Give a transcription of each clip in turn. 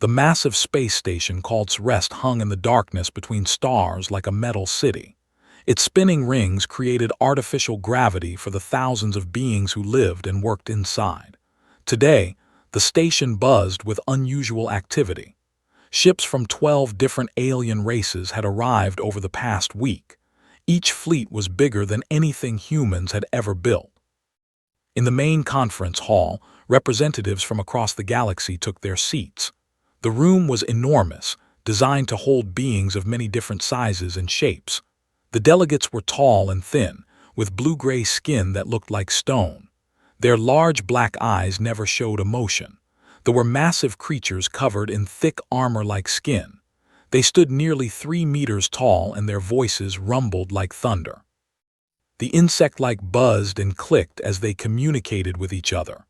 The massive space station called Rest hung in the darkness between stars like a metal city. Its spinning rings created artificial gravity for the thousands of beings who lived and worked inside. Today, the station buzzed with unusual activity. Ships from 12 different alien races had arrived over the past week. Each fleet was bigger than anything humans had ever built. In the main conference hall, representatives from across the galaxy took their seats. The room was enormous, designed to hold beings of many different sizes and shapes. The delegates were tall and thin, with blue-gray skin that looked like stone. Their large black eyes never showed emotion. There were massive creatures covered in thick armor-like skin. They stood nearly 3 meters tall and their voices rumbled like thunder. The insect-like buzzed and clicked as they communicated with each other.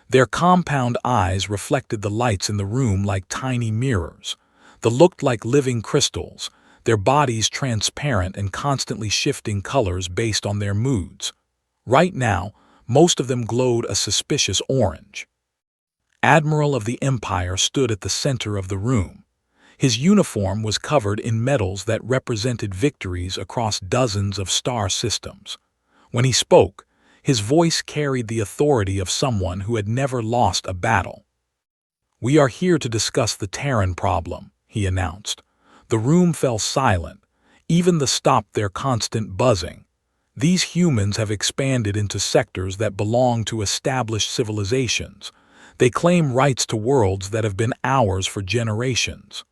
Their compound eyes reflected the lights in the room like tiny mirrors. They looked like living crystals, their bodies transparent and constantly shifting colors based on their moods. Right now, most of them glowed a suspicious orange. Admiral of the Empire stood at the center of the room. His uniform was covered in medals that represented victories across dozens of star systems. When he spoke, his voice carried the authority of someone who had never lost a battle. "We are here to discuss the Terran problem," he announced. The room fell silent. Even the stopped their constant buzzing. These humans have expanded into sectors that belong to established civilizations. They claim rights to worlds that have been ours for generations.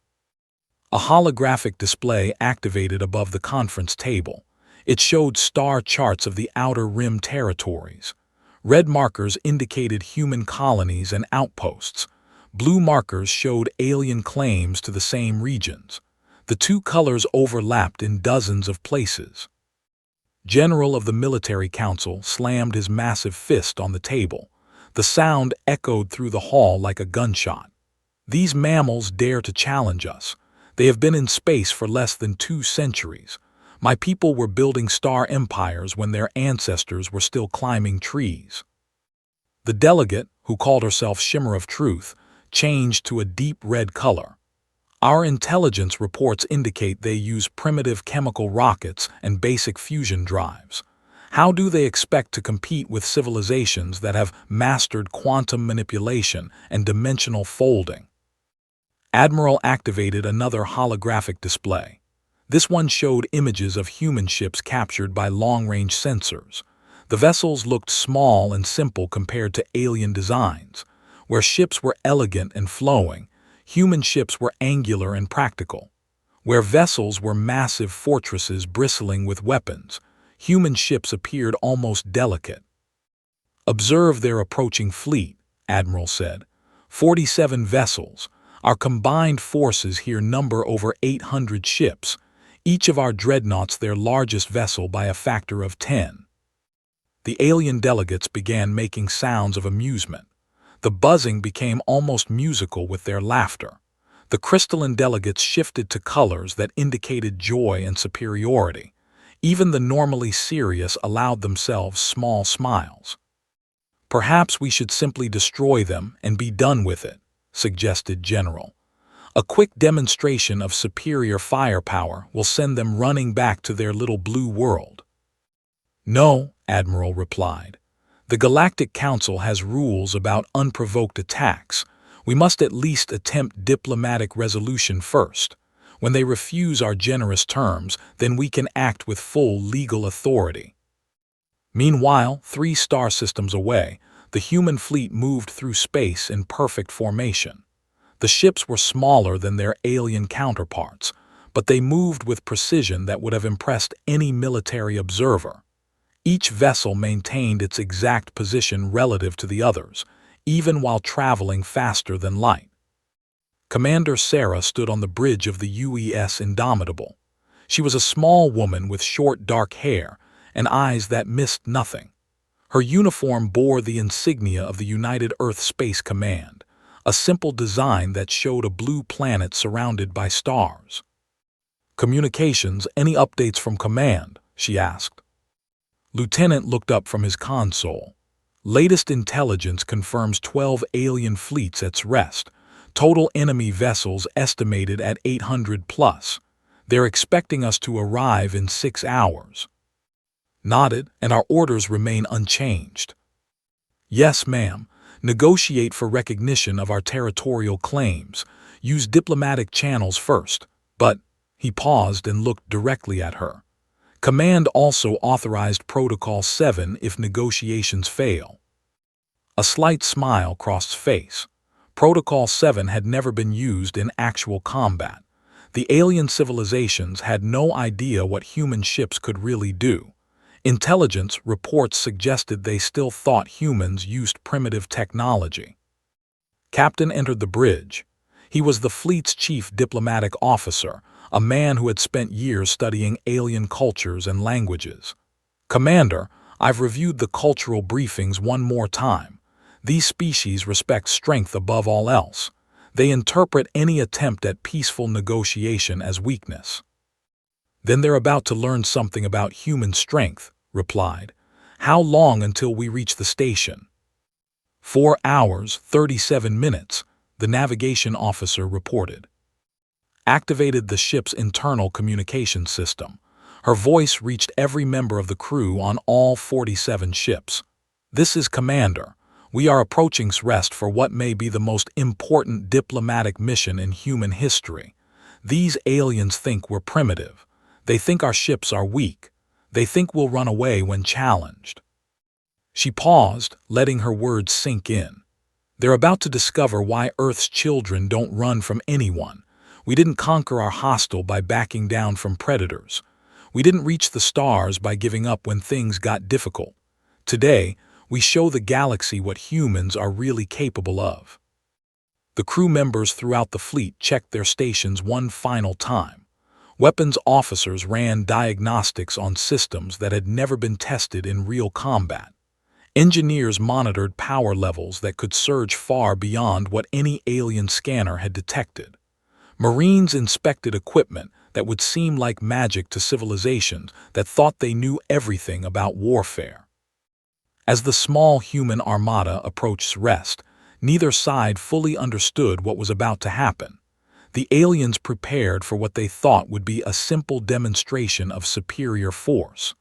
A holographic display activated above the conference table. It showed star charts of the Outer Rim territories. Red markers indicated human colonies and outposts. Blue markers showed alien claims to the same regions. The two colors overlapped in dozens of places. General of the Military Council slammed his massive fist on the table. The sound echoed through the hall like a gunshot. "These mammals dare to challenge us. They have been in space for less than 2 centuries. My people were building star empires when their ancestors were still climbing trees." The delegate, who called herself Shimmer of Truth, changed to a deep red color. "Our intelligence reports indicate they use primitive chemical rockets and basic fusion drives. How do they expect to compete with civilizations that have mastered quantum manipulation and dimensional folding?" Admiral activated another holographic display. This one showed images of human ships captured by long-range sensors. The vessels looked small and simple compared to alien designs. Where ships were elegant and flowing, human ships were angular and practical. Where vessels were massive fortresses bristling with weapons, human ships appeared almost delicate. "Observe their approaching fleet," Admiral said. 47 vessels. Our combined forces here number over 800 ships. Each of our dreadnoughts their largest vessel by a factor of 10. The alien delegates began making sounds of amusement. The buzzing became almost musical with their laughter. The crystalline delegates shifted to colors that indicated joy and superiority. Even the normally serious allowed themselves small smiles. "Perhaps we should simply destroy them and be done with it," suggested General. "A quick demonstration of superior firepower will send them running back to their little blue world." "No," Admiral replied. "The Galactic Council has rules about unprovoked attacks. We must at least attempt diplomatic resolution first. When they refuse our generous terms, then we can act with full legal authority." Meanwhile, 3 star systems away, the human fleet moved through space in perfect formation. The ships were smaller than their alien counterparts, but they moved with precision that would have impressed any military observer. Each vessel maintained its exact position relative to the others, even while traveling faster than light. Commander Sarah stood on the bridge of the UES Indomitable. She was a small woman with short dark hair and eyes that missed nothing. Her uniform bore the insignia of the United Earth Space Command, a simple design that showed a blue planet surrounded by stars. "Communications, any updates from command?" she asked. Lieutenant looked up from his console. "Latest intelligence confirms 12 alien fleets at rest. Total enemy vessels estimated at 800 plus. They're expecting us to arrive in 6 hours. Nodded, and our orders remain unchanged. Yes, ma'am. Negotiate for recognition of our territorial claims. Use diplomatic channels first. But, he paused and looked directly at her. Command also authorized Protocol 7 if negotiations fail. A slight smile crossed face. Protocol 7 had never been used in actual combat. The alien civilizations had no idea what human ships could really do. Intelligence reports suggested they still thought humans used primitive technology. Captain entered the bridge. He was the fleet's chief diplomatic officer, a man who had spent years studying alien cultures and languages. Commander, I've reviewed the cultural briefings one more time. These species respect strength above all else. They interpret any attempt at peaceful negotiation as weakness. Then they're about to learn something about human strength, replied. How long until we reach the station? 4 hours, 37 minutes, the navigation officer reported. Activated the ship's internal communication system. Her voice reached every member of the crew on all 47 ships. This is Commander. We are approaching Srest for what may be the most important diplomatic mission in human history. These aliens think we're primitive. They think our ships are weak. They think we'll run away when challenged. She paused, letting her words sink in. They're about to discover why Earth's children don't run from anyone. We didn't conquer our hostile by backing down from predators. We didn't reach the stars by giving up when things got difficult. Today, we show the galaxy what humans are really capable of. The crew members throughout the fleet checked their stations one final time. Weapons officers ran diagnostics on systems that had never been tested in real combat. Engineers monitored power levels that could surge far beyond what any alien scanner had detected. Marines inspected equipment that would seem like magic to civilizations that thought they knew everything about warfare. As the small human armada approached Srest, neither side fully understood what was about to happen. The aliens prepared for what they thought would be a simple demonstration of superior force.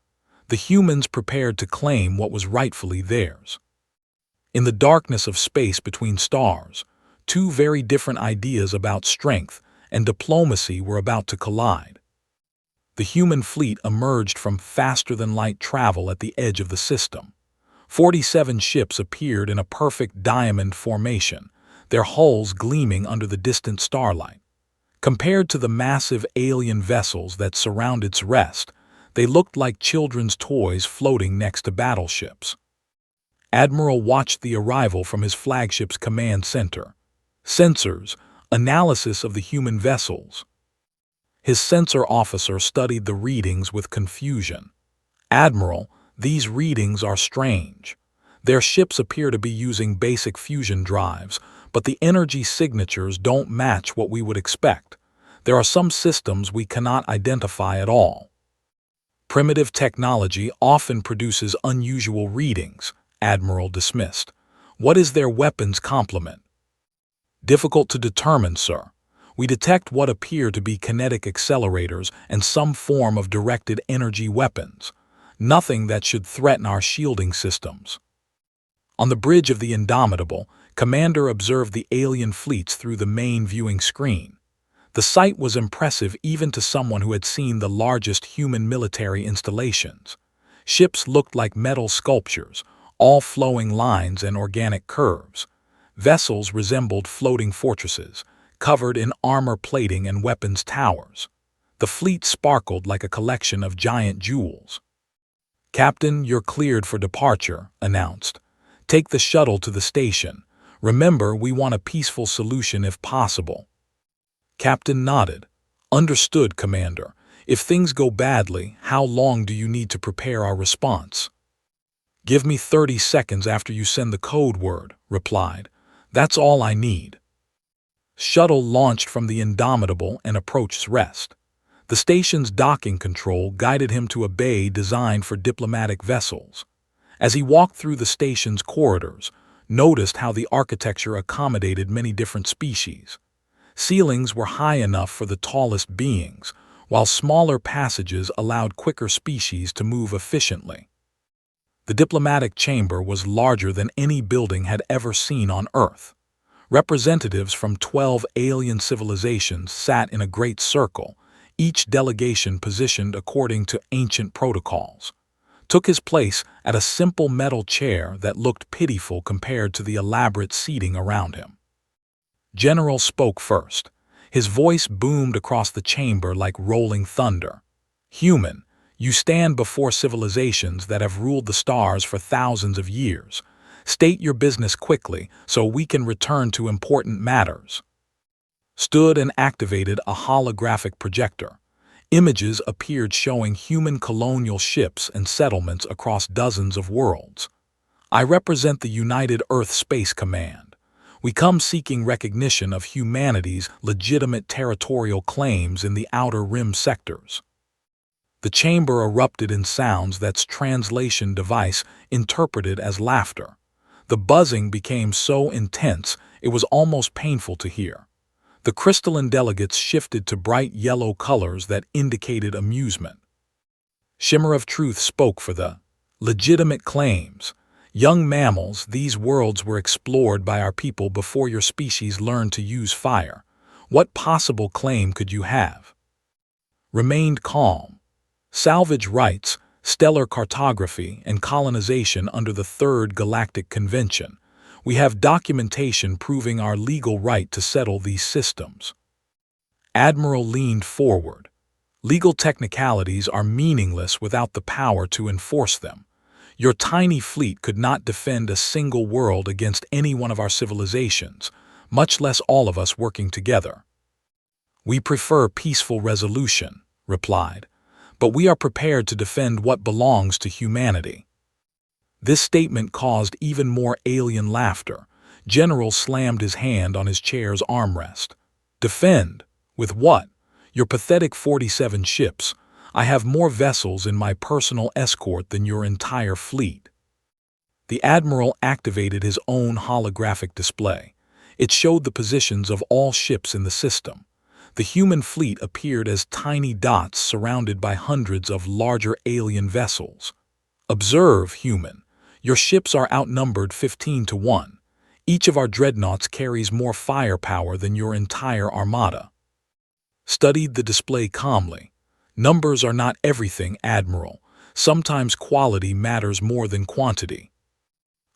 The humans prepared to claim what was rightfully theirs. In the darkness of space between stars, two very different ideas about strength and diplomacy were about to collide. The human fleet emerged from faster-than-light travel at the edge of the system. 47 ships appeared in a perfect diamond formation, their hulls gleaming under the distant starlight. Compared to the massive alien vessels that surrounded Srest, they looked like children's toys floating next to battleships. Admiral watched the arrival from his flagship's command center. Sensors, analysis of the human vessels. His sensor officer studied the readings with confusion. Admiral, these readings are strange. Their ships appear to be using basic fusion drives, but the energy signatures don't match what we would expect. There are some systems we cannot identify at all. Primitive technology often produces unusual readings, Admiral dismissed. What is their weapons complement? Difficult to determine, sir. We detect what appear to be kinetic accelerators and some form of directed energy weapons. Nothing that should threaten our shielding systems. On the bridge of the Indomitable, Commander observed the alien fleets through the main viewing screen. The sight was impressive even to someone who had seen the largest human military installations. Ships looked like metal sculptures, all flowing lines and organic curves. Vessels resembled floating fortresses, covered in armor plating and weapons towers. The fleet sparkled like a collection of giant jewels. Captain, you're cleared for departure, announced. Take the shuttle to the station. Remember, we want a peaceful solution if possible. Captain nodded. Understood, Commander. If things go badly, how long do you need to prepare our response? Give me 30 seconds after you send the code word, replied. That's all I need. Shuttle launched from the Indomitable and approached Srest. The station's docking control guided him to a bay designed for diplomatic vessels. As he walked through the station's corridors, noticed how the architecture accommodated many different species. Ceilings were high enough for the tallest beings, while smaller passages allowed quicker species to move efficiently. The diplomatic chamber was larger than any building had ever seen on Earth. Representatives from 12 alien civilizations sat in a great circle, each delegation positioned according to ancient protocols. Took his place at a simple metal chair that looked pitiful compared to the elaborate seating around him. General spoke first. His voice boomed across the chamber like rolling thunder. "Human, you stand before civilizations that have ruled the stars for thousands of years. State your business quickly so we can return to important matters." Stood and activated a holographic projector. Images appeared showing human colonial ships and settlements across dozens of worlds. "I represent the United Earth Space Command. We come seeking recognition of humanity's legitimate territorial claims in the Outer Rim sectors." The chamber erupted in sounds that's translation device interpreted as laughter. The buzzing became so intense it was almost painful to hear. The crystalline delegates shifted to bright yellow colors that indicated amusement. Shimmer of Truth spoke for the legitimate claims. "Young mammals, these worlds were explored by our people before your species learned to use fire. What possible claim could you have?" Remained calm. "Salvage rights, stellar cartography, and colonization under the Third Galactic Convention. We have documentation proving our legal right to settle these systems." Admiral leaned forward. "Legal technicalities are meaningless without the power to enforce them. Your tiny fleet could not defend a single world against any one of our civilizations, much less all of us working together." "We prefer peaceful resolution," replied, "but we are prepared to defend what belongs to humanity." This statement caused even more alien laughter. General slammed his hand on his chair's armrest. "Defend? With what? Your pathetic 47 ships. I have more vessels in my personal escort than your entire fleet." The Admiral activated his own holographic display. It showed the positions of all ships in the system. The human fleet appeared as tiny dots surrounded by hundreds of larger alien vessels. "Observe, human. Your ships are outnumbered 15-1. Each of our dreadnoughts carries more firepower than your entire armada." Studied the display calmly. "Numbers are not everything, Admiral. Sometimes quality matters more than quantity."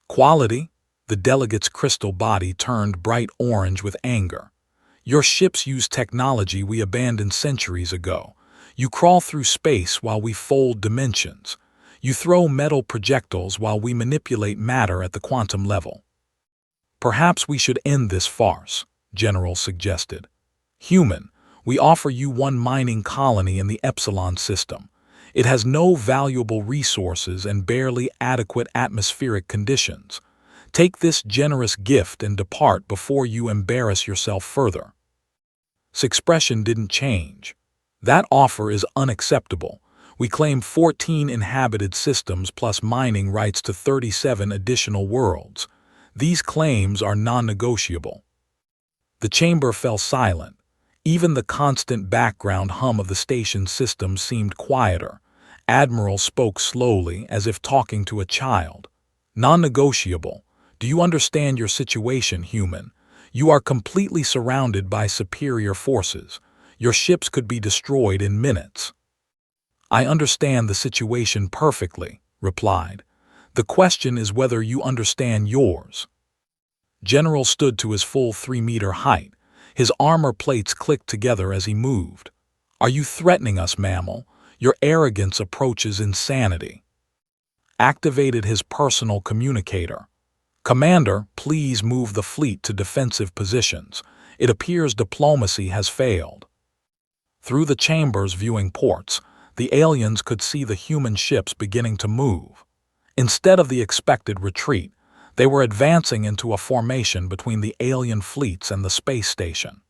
"Quality?" The delegate's crystal body turned bright orange with anger. "Your ships use technology we abandoned centuries ago. You crawl through space while we fold dimensions. You throw metal projectiles while we manipulate matter at the quantum level." "Perhaps we should end this farce," General suggested. "Human, we offer you one mining colony in the Epsilon system. It has no valuable resources and barely adequate atmospheric conditions. Take this generous gift and depart before you embarrass yourself further." His expression didn't change. "That offer is unacceptable. We claim 14 inhabited systems plus mining rights to 37 additional worlds. These claims are non-negotiable." The chamber fell silent. Even the constant background hum of the station system seemed quieter. Admiral spoke slowly, as if talking to a child. "Non-negotiable. Do you understand your situation, human? You are completely surrounded by superior forces. Your ships could be destroyed in minutes." "I understand the situation perfectly," replied. "The question is whether you understand yours." General stood to his full 3-meter height. His armor plates clicked together as he moved. "Are you threatening us, mammal? Your arrogance approaches insanity." Activated his personal communicator. "Commander, please move the fleet to defensive positions. It appears diplomacy has failed." Through the chamber's viewing ports, the aliens could see the human ships beginning to move. Instead of the expected retreat, they were advancing into a formation between the alien fleets and the space station.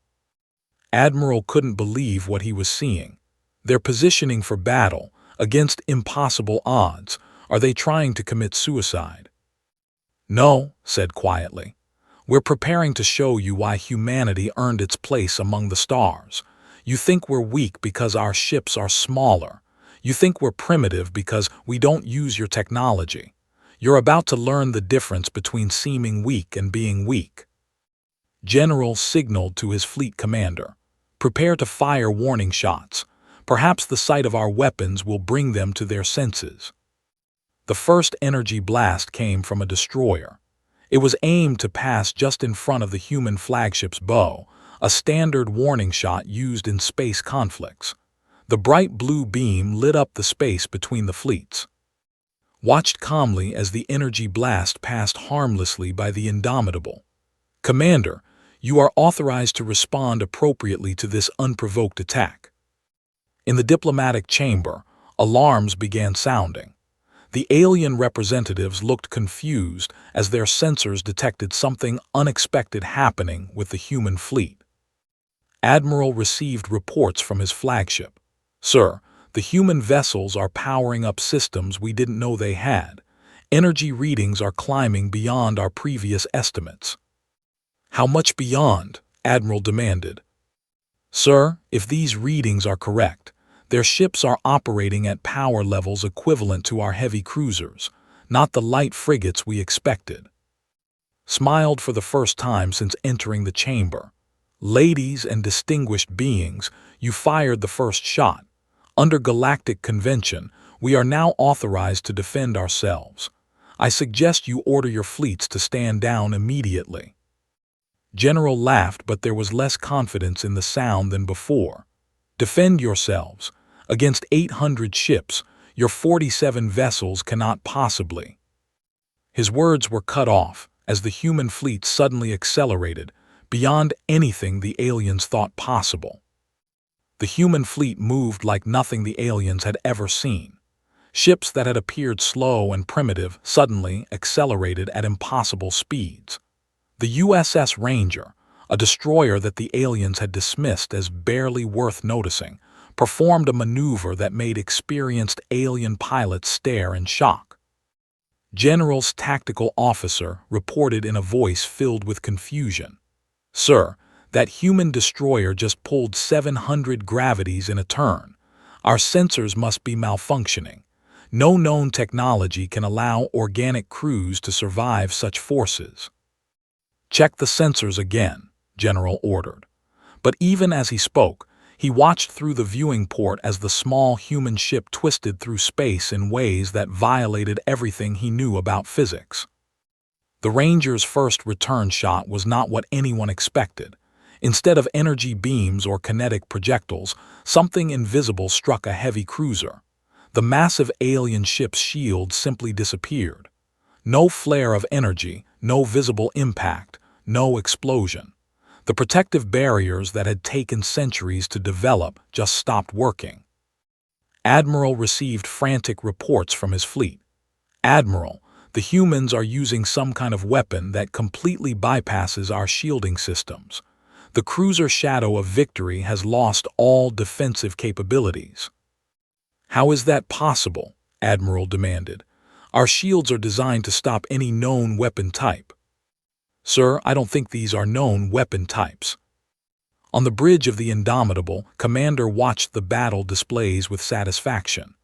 Admiral couldn't believe what he was seeing. They're positioning for battle, against impossible odds. Are they trying to commit suicide? "No," said quietly. "We're preparing to show you why humanity earned its place among the stars. You think we're weak because our ships are smaller. You think we're primitive because we don't use your technology. You're about to learn the difference between seeming weak and being weak." General signaled to his fleet commander, "Prepare to fire warning shots. Perhaps the sight of our weapons will bring them to their senses." The first energy blast came from a destroyer. It was aimed to pass just in front of the human flagship's bow, a standard warning shot used in space conflicts. The bright blue beam lit up the space between the fleets. Watched calmly as the energy blast passed harmlessly by the Indomitable. "Commander, you are authorized to respond appropriately to this unprovoked attack." In the diplomatic chamber, alarms began sounding. The alien representatives looked confused as their sensors detected something unexpected happening with the human fleet. Admiral received reports from his flagship. "Sir, the human vessels are powering up systems we didn't know they had. Energy readings are climbing beyond our previous estimates." "How much beyond?" Admiral demanded. "Sir, if these readings are correct, their ships are operating at power levels equivalent to our heavy cruisers, not the light frigates we expected." Smiled for the first time since entering the chamber. "Ladies and distinguished beings, you fired the first shot. Under galactic convention, we are now authorized to defend ourselves. I suggest you order your fleets to stand down immediately." General laughed, but there was less confidence in the sound than before. "Defend yourselves. Against 800 ships, your 47 vessels cannot possibly." His words were cut off as the human fleet suddenly accelerated, beyond anything the aliens thought possible. The human fleet moved like nothing the aliens had ever seen. Ships that had appeared slow and primitive suddenly accelerated at impossible speeds. The USS Ranger, a destroyer that the aliens had dismissed as barely worth noticing, performed a maneuver that made experienced alien pilots stare in shock. General's tactical officer reported in a voice filled with confusion, "Sir, that human destroyer just pulled 700 gravities in a turn. Our sensors must be malfunctioning. No known technology can allow organic crews to survive such forces." "Check the sensors again," General ordered. But even as he spoke, he watched through the viewing port as the small human ship twisted through space in ways that violated everything he knew about physics. The Ranger's first return shot was not what anyone expected. Instead of energy beams or kinetic projectiles, something invisible struck a heavy cruiser. The massive alien ship's shield simply disappeared. No flare of energy, no visible impact, no explosion. The protective barriers that had taken centuries to develop just stopped working. Admiral received frantic reports from his fleet. "Admiral, the humans are using some kind of weapon that completely bypasses our shielding systems. The cruiser Shadow of Victory has lost all defensive capabilities." "How is that possible?" Admiral demanded. "Our shields are designed to stop any known weapon type." "Sir, I don't think these are known weapon types." On the bridge of the Indomitable, Commander watched the battle displays with satisfaction.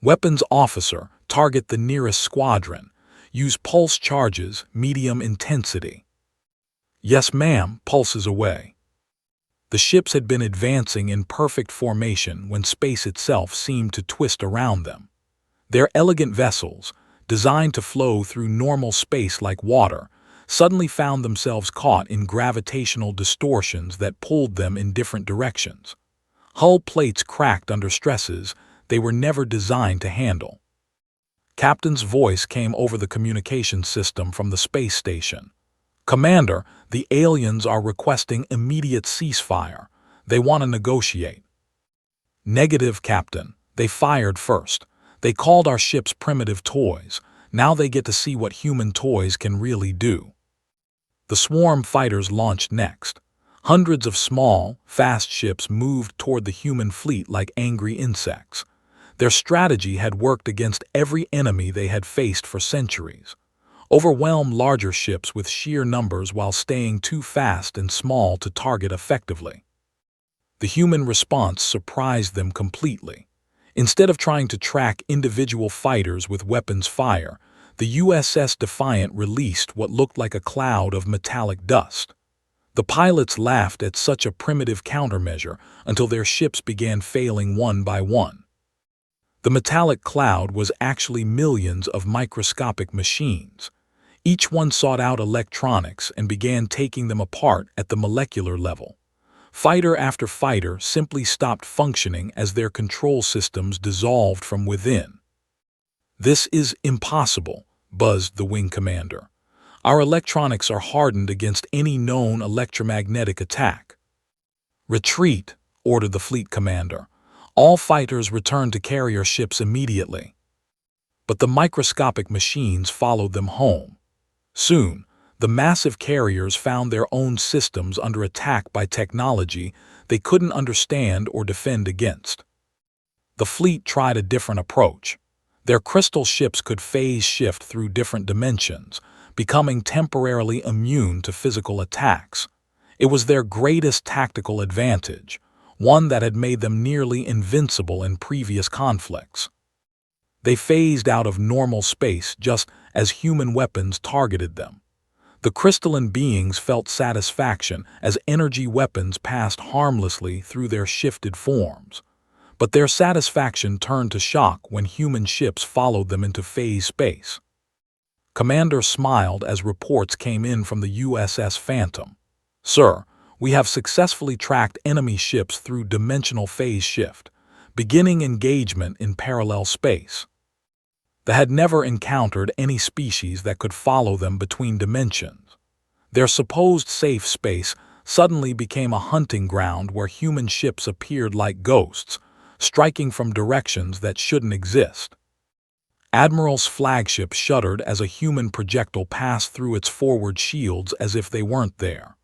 "Weapons officer, target the nearest squadron. Use pulse charges, medium intensity." "Yes, ma'am, pulses away." The ships had been advancing in perfect formation when space itself seemed to twist around them. Their elegant vessels, designed to flow through normal space like water, suddenly found themselves caught in gravitational distortions that pulled them in different directions. Hull plates cracked under stresses they were never designed to handle. Captain's voice came over the communication system from the space station. "Commander, the aliens are requesting immediate ceasefire. They want to negotiate." "Negative, Captain. They fired first. They called our ships primitive toys. Now they get to see what human toys can really do." The swarm fighters launched next. Hundreds of small, fast ships moved toward the human fleet like angry insects. Their strategy had worked against every enemy they had faced for centuries. overwhelm larger ships with sheer numbers while staying too fast and small to target effectively. The human response surprised them completely. Instead of trying to track individual fighters with weapons fire, the USS Defiant released what looked like a cloud of metallic dust. The pilots laughed at such a primitive countermeasure until their ships began failing one by one. The metallic cloud was actually millions of microscopic machines. Each one sought out electronics and began taking them apart at the molecular level. Fighter after fighter simply stopped functioning as their control systems dissolved from within. "This is impossible," buzzed the wing commander. "Our electronics are hardened against any known electromagnetic attack." "Retreat," ordered the fleet commander. "All fighters return to carrier ships immediately." But the microscopic machines followed them home. Soon, the massive carriers found their own systems under attack by technology they couldn't understand or defend against. The fleet tried a different approach. Their crystal ships could phase shift through different dimensions, becoming temporarily immune to physical attacks. It was their greatest tactical advantage, one that had made them nearly invincible in previous conflicts. They phased out of normal space just as human weapons targeted them. The crystalline beings felt satisfaction as energy weapons passed harmlessly through their shifted forms. But their satisfaction turned to shock when human ships followed them into phase space. Commander smiled as reports came in from the USS Phantom. "Sir, we have successfully tracked enemy ships through dimensional phase shift, beginning engagement in parallel space." They had never encountered any species that could follow them between dimensions. Their supposed safe space suddenly became a hunting ground where human ships appeared like ghosts, striking from directions that shouldn't exist. Admiral's flagship shuddered as a human projectile passed through its forward shields as if they weren't there.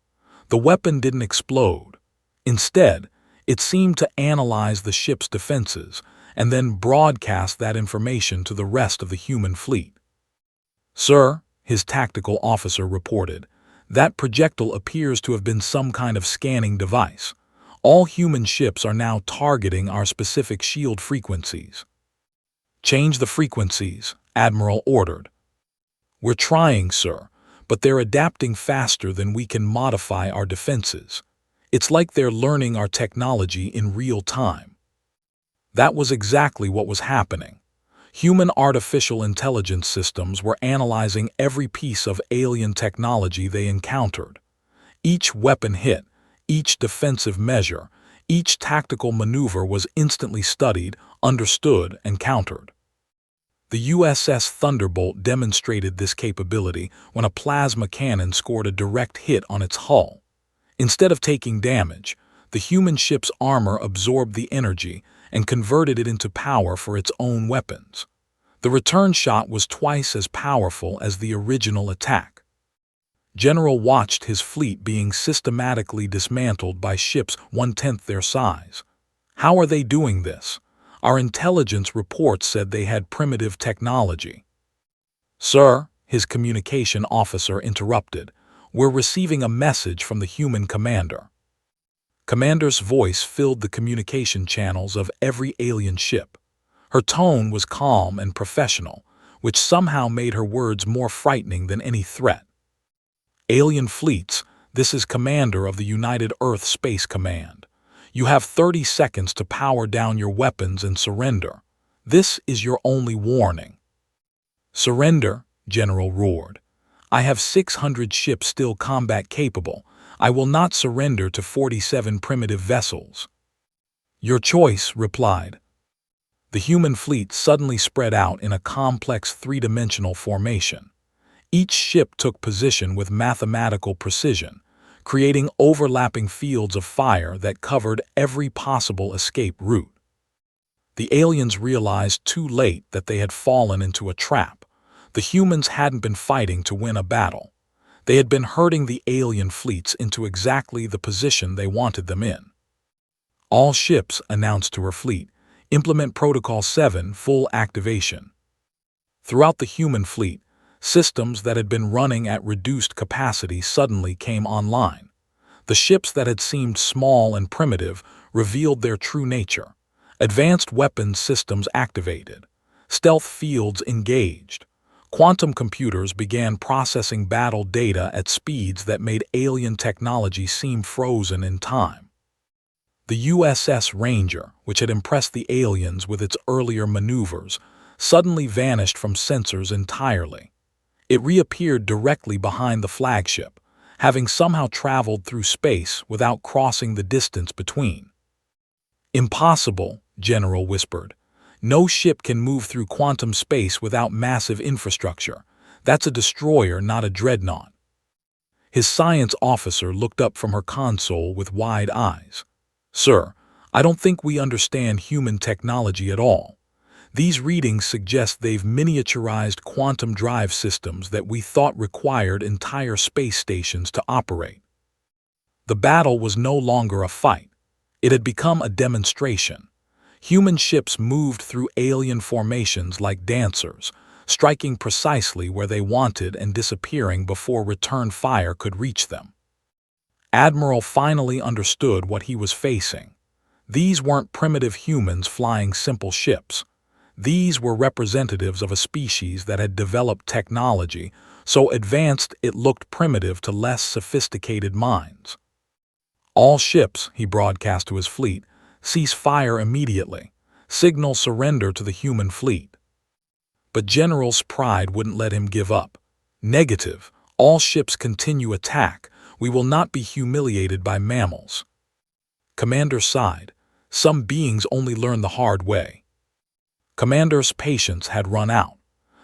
The weapon didn't explode. Instead, it seemed to analyze the ship's defenses and then broadcast that information to the rest of the human fleet. "Sir," his tactical officer reported, "that projectile appears to have been some kind of scanning device. All human ships are now targeting our specific shield frequencies." "Change the frequencies," Admiral ordered. "We're trying, sir, but they're adapting faster than we can modify our defenses. It's like they're learning our technology in real time." That was exactly what was happening. Human artificial intelligence systems were analyzing every piece of alien technology they encountered. Each weapon hit, each defensive measure, each tactical maneuver was instantly studied, understood, and countered. The USS Thunderbolt demonstrated this capability when a plasma cannon scored a direct hit on its hull. Instead of taking damage, the human ship's armor absorbed the energy and converted it into power for its own weapons. The return shot was twice as powerful as the original attack. General watched his fleet being systematically dismantled by ships 1/10 their size. "How are they doing this? Our intelligence reports said they had primitive technology." "Sir," his communication officer interrupted, "we're receiving a message from the human commander." Commander's voice filled the communication channels of every alien ship. Her tone was calm and professional, which somehow made her words more frightening than any threat. "Alien fleets, this is Commander of the United Earth Space Command. You have 30 seconds to power down your weapons and surrender. This is your only warning." "Surrender," General roared. "I have 600 ships still combat capable. I will not surrender to 47 primitive vessels." "Your choice," replied. The human fleet suddenly spread out in a complex three-dimensional formation. Each ship took position with mathematical precision, creating overlapping fields of fire that covered every possible escape route. The aliens realized too late that they had fallen into a trap. The humans hadn't been fighting to win a battle. They had been herding the alien fleets into exactly the position they wanted them in. "All ships," announced to her fleet, "implement Protocol 7 full activation." Throughout the human fleet, Systems that had been running at reduced capacity suddenly came online. The ships that had seemed small and primitive revealed their true nature. Advanced weapons systems activated. Stealth fields engaged. Quantum computers began processing battle data at speeds that made alien technology seem frozen in time. The USS Ranger, which had impressed the aliens with its earlier maneuvers, suddenly vanished from sensors entirely. It reappeared directly behind the flagship, having somehow traveled through space without crossing the distance between. "Impossible," General whispered. "No ship can move through quantum space without massive infrastructure. That's a destroyer, not a dreadnought." His science officer looked up from her console with wide eyes. "Sir, I don't think we understand human technology at all. These readings suggest they've miniaturized quantum drive systems that we thought required entire space stations to operate." The battle was no longer a fight. It had become a demonstration. Human ships moved through alien formations like dancers, striking precisely where they wanted and disappearing before return fire could reach them. Admiral finally understood what he was facing. These weren't primitive humans flying simple ships. These were representatives of a species that had developed technology so advanced it looked primitive to less sophisticated minds. "All ships," he broadcast to his fleet, "cease fire immediately. Signal surrender to the human fleet." But General's pride wouldn't let him give up. "Negative. All ships continue attack. We will not be humiliated by mammals." Commander sighed. Some beings only learn the hard way. Commander's patience had run out.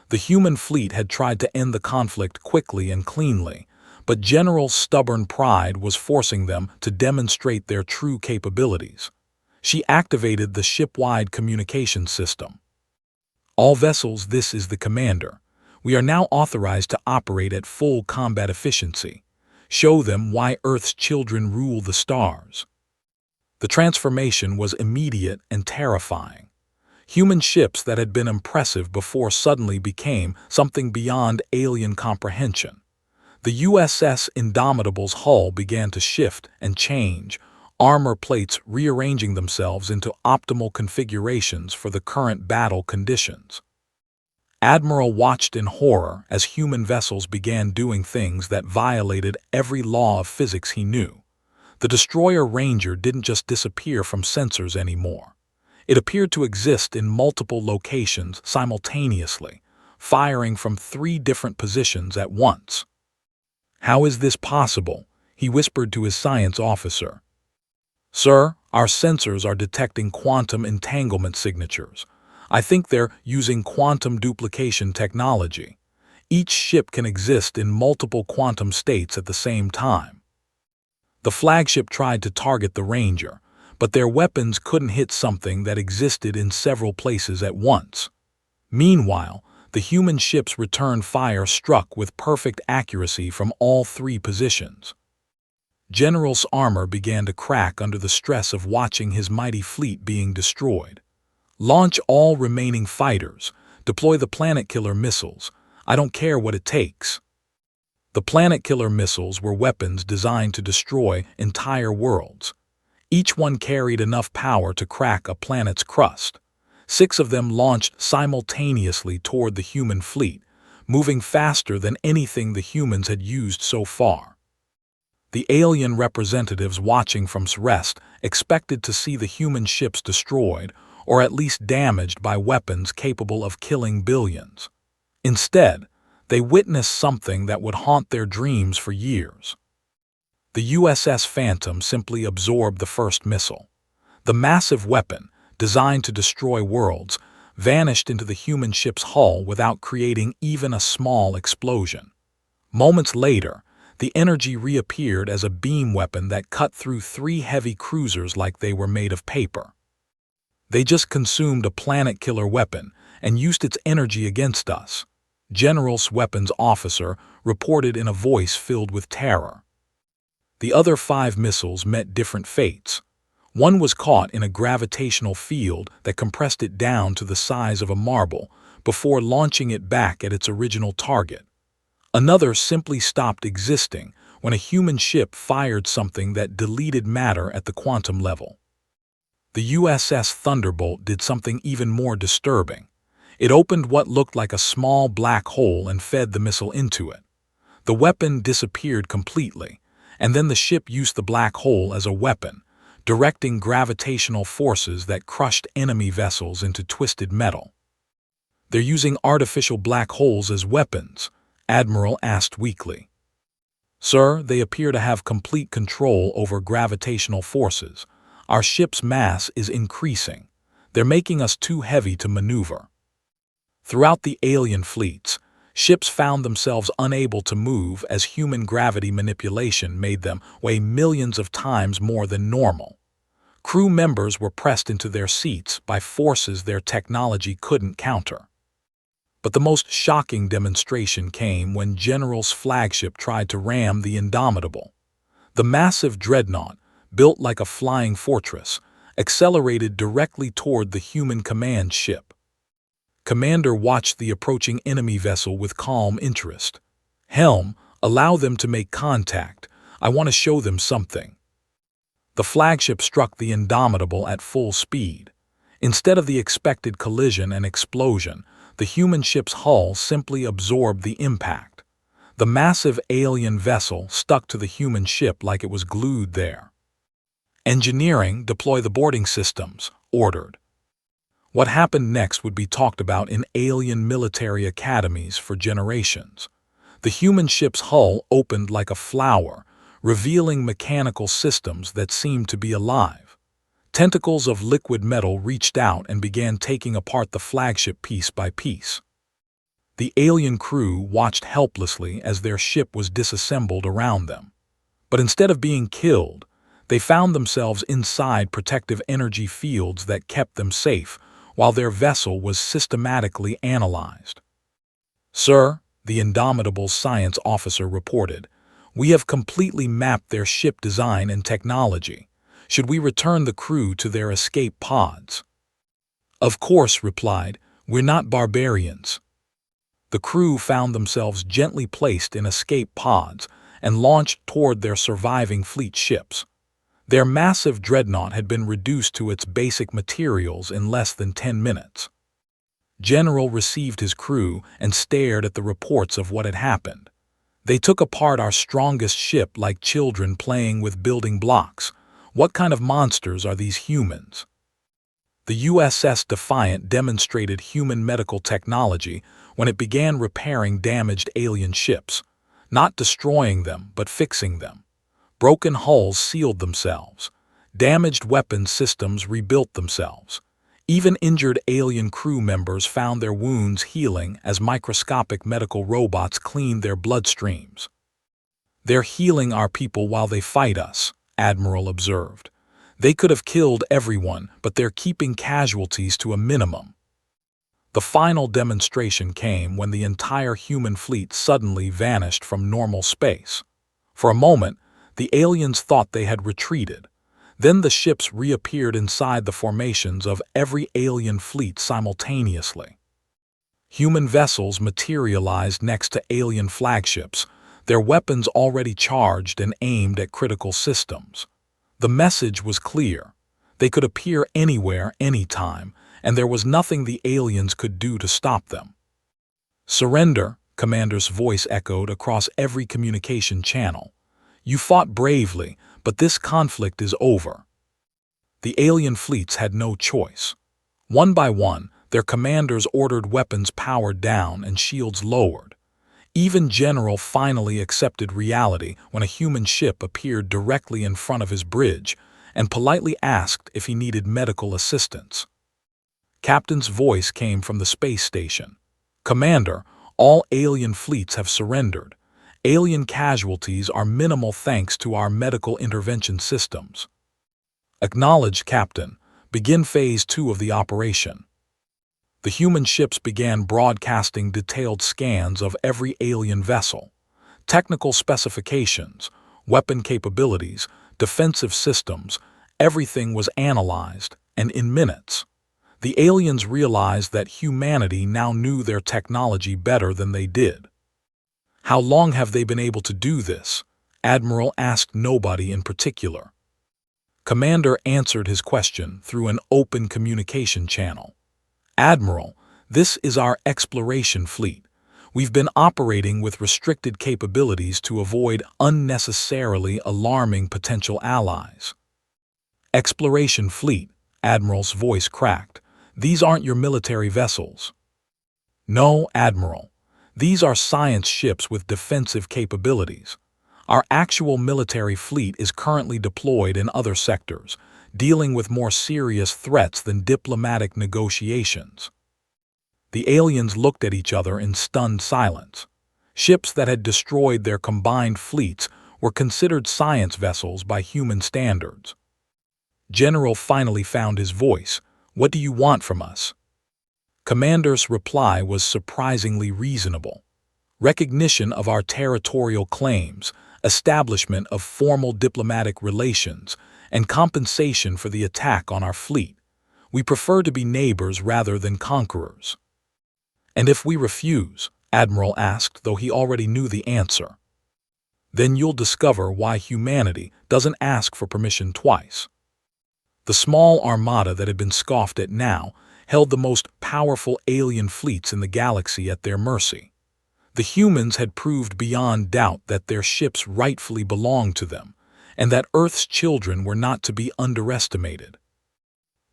The human fleet had tried to end the conflict quickly and cleanly, but General's stubborn pride was forcing them to demonstrate their true capabilities. She activated the ship-wide communication system. "All vessels, this is the commander. We are now authorized to operate at full combat efficiency. Show them why Earth's children rule the stars." The transformation was immediate and terrifying. Human ships that had been impressive before suddenly became something beyond alien comprehension. The USS Indomitable's hull began to shift and change, armor plates rearranging themselves into optimal configurations for the current battle conditions. Admiral watched in horror as human vessels began doing things that violated every law of physics he knew. The destroyer Ranger didn't just disappear from sensors anymore. It appeared to exist in multiple locations simultaneously, firing from 3 different positions at once. "How is this possible?" he whispered to his science officer. "Sir, our sensors are detecting quantum entanglement signatures. I think they're using quantum duplication technology. Each ship can exist in multiple quantum states at the same time." The flagship tried to target the Ranger, but their weapons couldn't hit something that existed in several places at once. Meanwhile, the human ship's return fire struck with perfect accuracy from all 3 positions. General's armor began to crack under the stress of watching his mighty fleet being destroyed. "Launch all remaining fighters. Deploy the Planet Killer missiles. I don't care what it takes." The Planet Killer missiles were weapons designed to destroy entire worlds. Each one carried enough power to crack a planet's crust. 6 of them launched simultaneously toward the human fleet, moving faster than anything the humans had used so far. The alien representatives watching from rest expected to see the human ships destroyed, or at least damaged by weapons capable of killing billions. Instead, they witnessed something that would haunt their dreams for years. The USS Phantom simply absorbed the first missile. The massive weapon, designed to destroy worlds, vanished into the human ship's hull without creating even a small explosion. Moments later, the energy reappeared as a beam weapon that cut through 3 heavy cruisers like they were made of paper. "They just consumed a planet killer weapon and used its energy against us," General's weapons officer reported in a voice filled with terror. The other 5 missiles met different fates. One was caught in a gravitational field that compressed it down to the size of a marble, before launching it back at its original target. Another simply stopped existing when a human ship fired something that deleted matter at the quantum level. The USS Thunderbolt did something even more disturbing. It opened what looked like a small black hole and fed the missile into it. The weapon disappeared completely, and then the ship used the black hole as a weapon, directing gravitational forces that crushed enemy vessels into twisted metal. "They're using artificial black holes as weapons," Admiral asked weakly. "Sir, they appear to have complete control over gravitational forces. Our ship's mass is increasing. They're making us too heavy to maneuver." Throughout the alien fleets, ships found themselves unable to move as human gravity manipulation made them weigh millions of times more than normal. Crew members were pressed into their seats by forces their technology couldn't counter. But the most shocking demonstration came when General's flagship tried to ram the Indomitable. The massive dreadnought, built like a flying fortress, accelerated directly toward the human command ship. Commander watched the approaching enemy vessel with calm interest. "Helm, allow them to make contact. I want to show them something." The flagship struck the Indomitable at full speed. Instead of the expected collision and explosion, the human ship's hull simply absorbed the impact. The massive alien vessel stuck to the human ship like it was glued there. "Engineering, deploy the boarding systems," ordered. What happened next would be talked about in alien military academies for generations. The human ship's hull opened like a flower, revealing mechanical systems that seemed to be alive. Tentacles of liquid metal reached out and began taking apart the flagship piece by piece. The alien crew watched helplessly as their ship was disassembled around them. But instead of being killed, they found themselves inside protective energy fields that kept them safe, while their vessel was systematically analyzed. "Sir," the Indomitable's science officer reported, "we have completely mapped their ship design and technology. Should we return the crew to their escape pods?" "Of course," replied, "we're not barbarians." The crew found themselves gently placed in escape pods and launched toward their surviving fleet ships. Their massive dreadnought had been reduced to its basic materials in less than 10 minutes. General received his crew and stared at the reports of what had happened. "They took apart our strongest ship like children playing with building blocks. What kind of monsters are these humans?" The USS Defiant demonstrated human medical technology when it began repairing damaged alien ships, not destroying them but fixing them. Broken hulls sealed themselves. Damaged weapons systems rebuilt themselves. Even injured alien crew members found their wounds healing as microscopic medical robots cleaned their bloodstreams. "They're healing our people while they fight us," Admiral observed. "They could have killed everyone, but they're keeping casualties to a minimum." The final demonstration came when the entire human fleet suddenly vanished from normal space. For a moment, the aliens thought they had retreated. Then the ships reappeared inside the formations of every alien fleet simultaneously. Human vessels materialized next to alien flagships, their weapons already charged and aimed at critical systems. The message was clear. They could appear anywhere, anytime, and there was nothing the aliens could do to stop them. "Surrender," Commander's voice echoed across every communication channel. "You fought bravely, but this conflict is over." The alien fleets had no choice. One by one, their commanders ordered weapons powered down and shields lowered. Even General finally accepted reality when a human ship appeared directly in front of his bridge and politely asked if he needed medical assistance. Captain's voice came from the space station. "Commander, all alien fleets have surrendered. Alien casualties are minimal thanks to our medical intervention systems." "Acknowledged, Captain. Begin Phase 2 of the operation." The human ships began broadcasting detailed scans of every alien vessel. Technical specifications, weapon capabilities, defensive systems, everything was analyzed, and in minutes. The aliens realized that humanity now knew their technology better than they did. "How long have they been able to do this?" Admiral asked nobody in particular. Commander answered his question through an open communication channel. "Admiral, this is our exploration fleet. We've been operating with restricted capabilities to avoid unnecessarily alarming potential allies." "Exploration fleet," Admiral's voice cracked. "These aren't your military vessels." "No, Admiral. These are science ships with defensive capabilities. Our actual military fleet is currently deployed in other sectors, dealing with more serious threats than diplomatic negotiations." The aliens looked at each other in stunned silence. Ships that had destroyed their combined fleets were considered science vessels by human standards. General finally found his voice. "What do you want from us?" Commander's reply was surprisingly reasonable. "Recognition of our territorial claims, establishment of formal diplomatic relations, and compensation for the attack on our fleet. We prefer to be neighbors rather than conquerors." "And if we refuse?" Admiral asked, though he already knew the answer. "Then you'll discover why humanity doesn't ask for permission twice." The small armada that had been scoffed at now held the most powerful alien fleets in the galaxy at their mercy. The humans had proved beyond doubt that their ships rightfully belonged to them, and that Earth's children were not to be underestimated.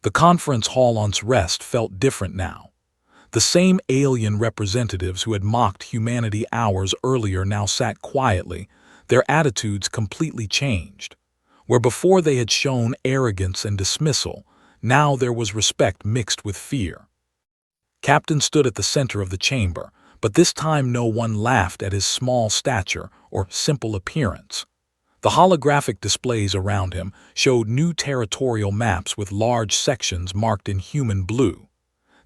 The conference hall on Rest felt different now. The same alien representatives who had mocked humanity hours earlier now sat quietly, their attitudes completely changed. Where before they had shown arrogance and dismissal, now there was respect mixed with fear. Captain stood at the center of the chamber, but this time no one laughed at his small stature or simple appearance. The holographic displays around him showed new territorial maps with large sections marked in human blue.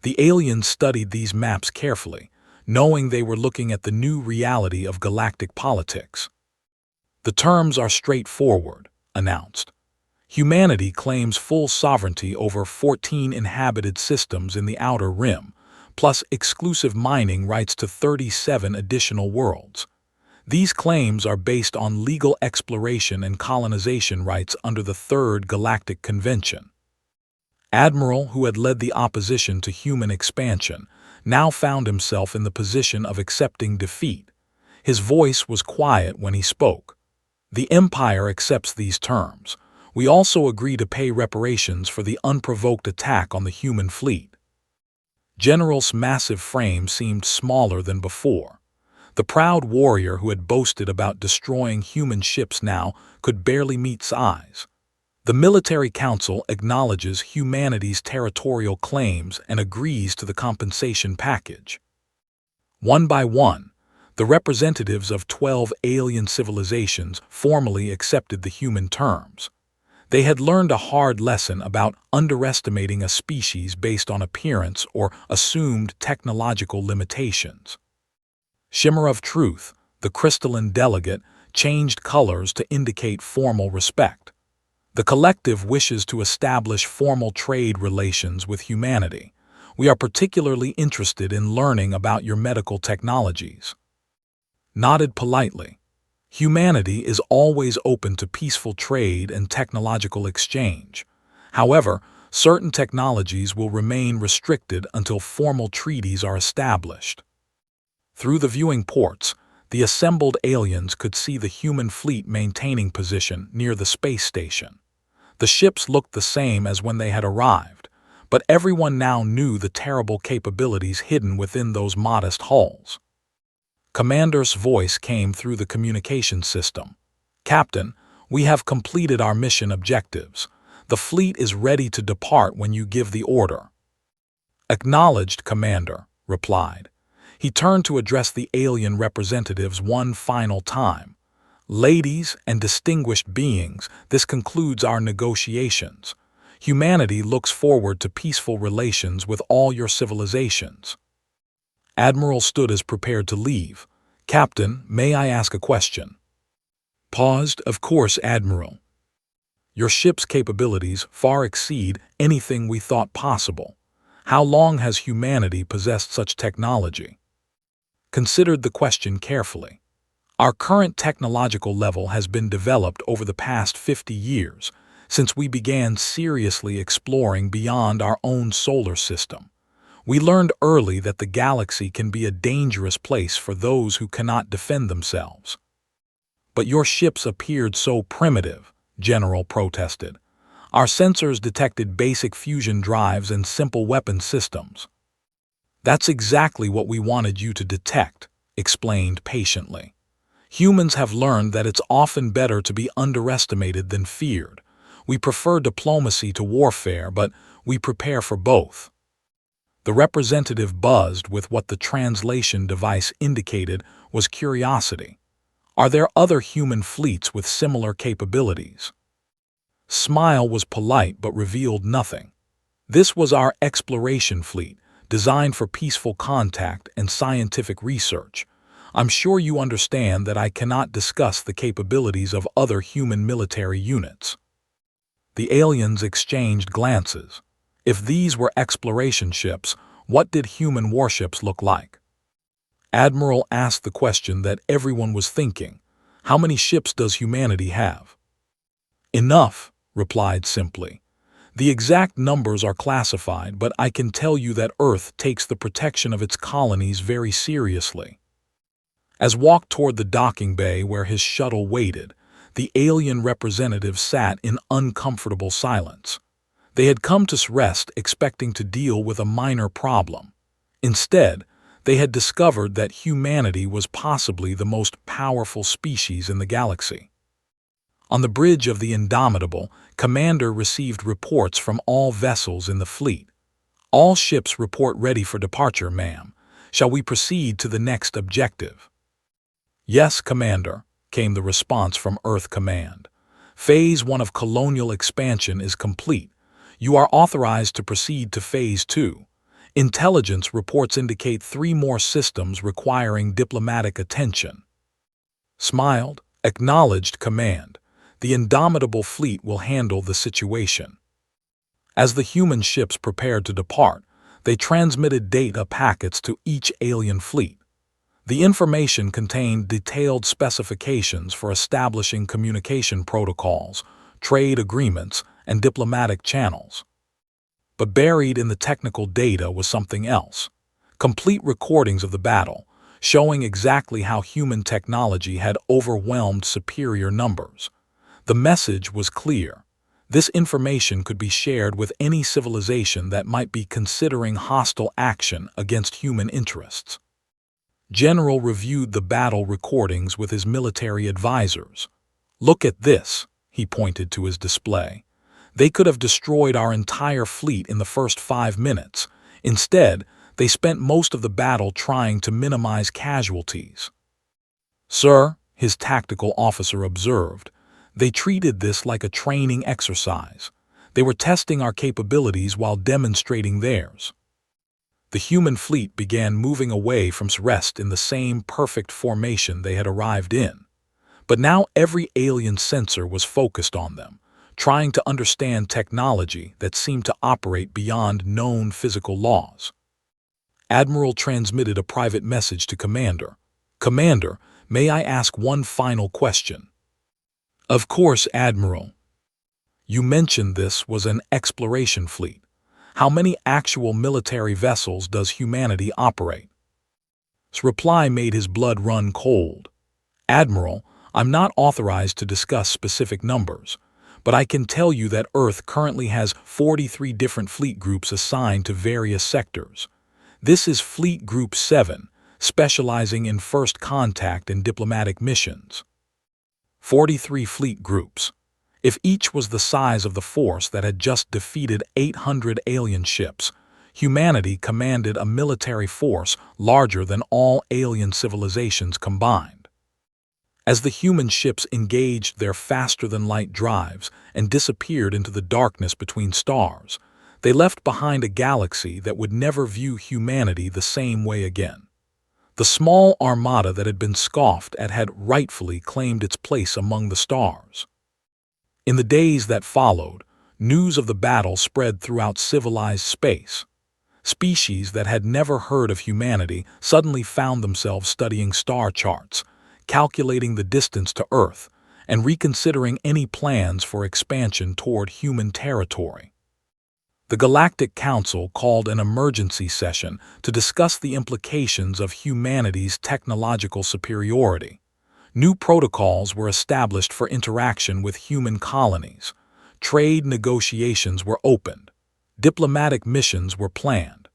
The aliens studied these maps carefully, knowing they were looking at the new reality of galactic politics. "The terms are straightforward," announced. "Humanity claims full sovereignty over 14 inhabited systems in the Outer Rim, plus exclusive mining rights to 37 additional worlds. These claims are based on legal exploration and colonization rights under the Third Galactic Convention." Admiral, who had led the opposition to human expansion, now found himself in the position of accepting defeat. His voice was quiet when he spoke. "The Empire accepts these terms. We also agree to pay reparations for the unprovoked attack on the human fleet." General's massive frame seemed smaller than before. The proud warrior who had boasted about destroying human ships now could barely meet eyes. "The Military Council acknowledges humanity's territorial claims and agrees to the compensation package." One by one, the representatives of 12 alien civilizations formally accepted the human terms. They had learned a hard lesson about underestimating a species based on appearance or assumed technological limitations. Shimmer of Truth, the crystalline delegate, changed colors to indicate formal respect. "The collective wishes to establish formal trade relations with humanity. We are particularly interested in learning about your medical technologies." Nodded politely. Humanity is always open to peaceful trade and technological exchange. However, certain technologies will remain restricted until formal treaties are established. Through the viewing ports, the assembled aliens could see the human fleet maintaining position near the space station. The ships looked the same as when they had arrived, but everyone now knew the terrible capabilities hidden within those modest hulls. Commander's voice came through the communication system. "Captain, we have completed our mission objectives. The fleet is ready to depart when you give the order." "Acknowledged, Commander," replied. He turned to address the alien representatives one final time. "Ladies and distinguished beings, this concludes our negotiations. Humanity looks forward to peaceful relations with all your civilizations." Admiral stood as prepared to leave. "Captain, may I ask a question?" Paused. "Of course, Admiral." "Your ship's capabilities far exceed anything we thought possible. How long has humanity possessed such technology? Considered the question carefully. Our current technological level has been developed over the past 50 years, since we began seriously exploring beyond our own solar system. We learned early that the galaxy can be a dangerous place for those who cannot defend themselves. But your ships appeared so primitive, General protested. Our sensors detected basic fusion drives and simple weapon systems. That's exactly what we wanted you to detect, explained patiently. Humans have learned that it's often better to be underestimated than feared. We prefer diplomacy to warfare, but we prepare for both. The representative buzzed with what the translation device indicated was curiosity. Are there other human fleets with similar capabilities? Smile was polite but revealed nothing. This was our exploration fleet, designed for peaceful contact and scientific research. I'm sure you understand that I cannot discuss the capabilities of other human military units. The aliens exchanged glances. If these were exploration ships, what did human warships look like? Admiral asked the question that everyone was thinking. How many ships does humanity have? Enough, replied simply. The exact numbers are classified, but I can tell you that Earth takes the protection of its colonies very seriously. As walked toward the docking bay where his shuttle waited, the alien representative sat in uncomfortable silence. They had come to rest expecting to deal with a minor problem. Instead, they had discovered that humanity was possibly the most powerful species in the galaxy. On the bridge of the Indomitable, Commander received reports from all vessels in the fleet. All ships report ready for departure, ma'am. Shall we proceed to the next objective? Yes, Commander, came the response from Earth Command. Phase 1 of colonial expansion is complete. You are authorized to proceed to Phase 2. Intelligence reports indicate 3 more systems requiring diplomatic attention. Smiled, acknowledged command. The Indomitable fleet will handle the situation. As the human ships prepared to depart, they transmitted data packets to each alien fleet. The information contained detailed specifications for establishing communication protocols, trade agreements, and diplomatic channels. But buried in the technical data was something else. Complete recordings of the battle, showing exactly how human technology had overwhelmed superior numbers. The message was clear. This information could be shared with any civilization that might be considering hostile action against human interests. General reviewed the battle recordings with his military advisors. Look at this, he pointed to his display. They could have destroyed our entire fleet in the first 5 minutes. Instead, they spent most of the battle trying to minimize casualties. Sir, his tactical officer observed, they treated this like a training exercise. They were testing our capabilities while demonstrating theirs. The human fleet began moving away from rest in the same perfect formation they had arrived in. But now every alien sensor was focused on them, trying to understand technology that seemed to operate beyond known physical laws. Admiral transmitted a private message to Commander. Commander, may I ask one final question? Of course, Admiral. You mentioned this was an exploration fleet. How many actual military vessels does humanity operate? His reply made his blood run cold. Admiral, I'm not authorized to discuss specific numbers, but I can tell you that Earth currently has 43 different fleet groups assigned to various sectors. This is Fleet Group 7, specializing in first contact and diplomatic missions. 43 fleet groups. If each was the size of the force that had just defeated 800 alien ships, humanity commanded a military force larger than all alien civilizations combined. As the human ships engaged their faster-than-light drives and disappeared into the darkness between stars, they left behind a galaxy that would never view humanity the same way again. The small armada that had been scoffed at had rightfully claimed its place among the stars. In the days that followed, news of the battle spread throughout civilized space. Species that had never heard of humanity suddenly found themselves studying star charts, calculating the distance to Earth, and reconsidering any plans for expansion toward human territory. The Galactic Council called an emergency session to discuss the implications of humanity's technological superiority. New protocols were established for interaction with human colonies. Trade negotiations were opened. Diplomatic missions were planned.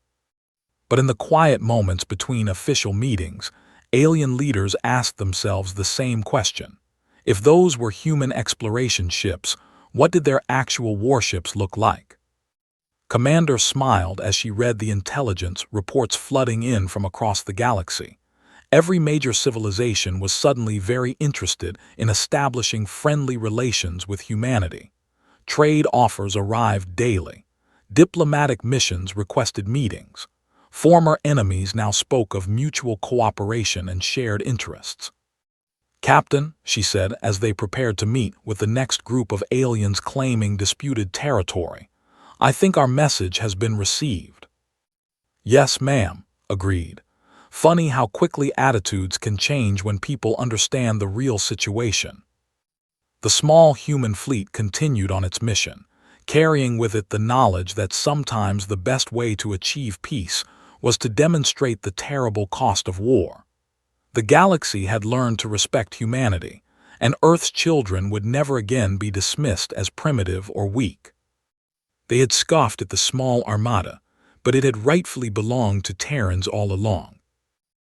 But in the quiet moments between official meetings, alien leaders asked themselves the same question. If those were human exploration ships, what did their actual warships look like? Commander smiled as she read the intelligence reports flooding in from across the galaxy. Every major civilization was suddenly very interested in establishing friendly relations with humanity. Trade offers arrived daily. Diplomatic missions requested meetings. Former enemies now spoke of mutual cooperation and shared interests. "Captain," she said as they prepared to meet with the next group of aliens claiming disputed territory, "I think our message has been received." "Yes, ma'am," agreed. Funny how quickly attitudes can change when people understand the real situation. The small human fleet continued on its mission, carrying with it the knowledge that sometimes the best way to achieve peace was to demonstrate the terrible cost of war. The galaxy had learned to respect humanity, and Earth's children would never again be dismissed as primitive or weak. They had scoffed at the small Armada, but it had rightfully belonged to Terrans all along.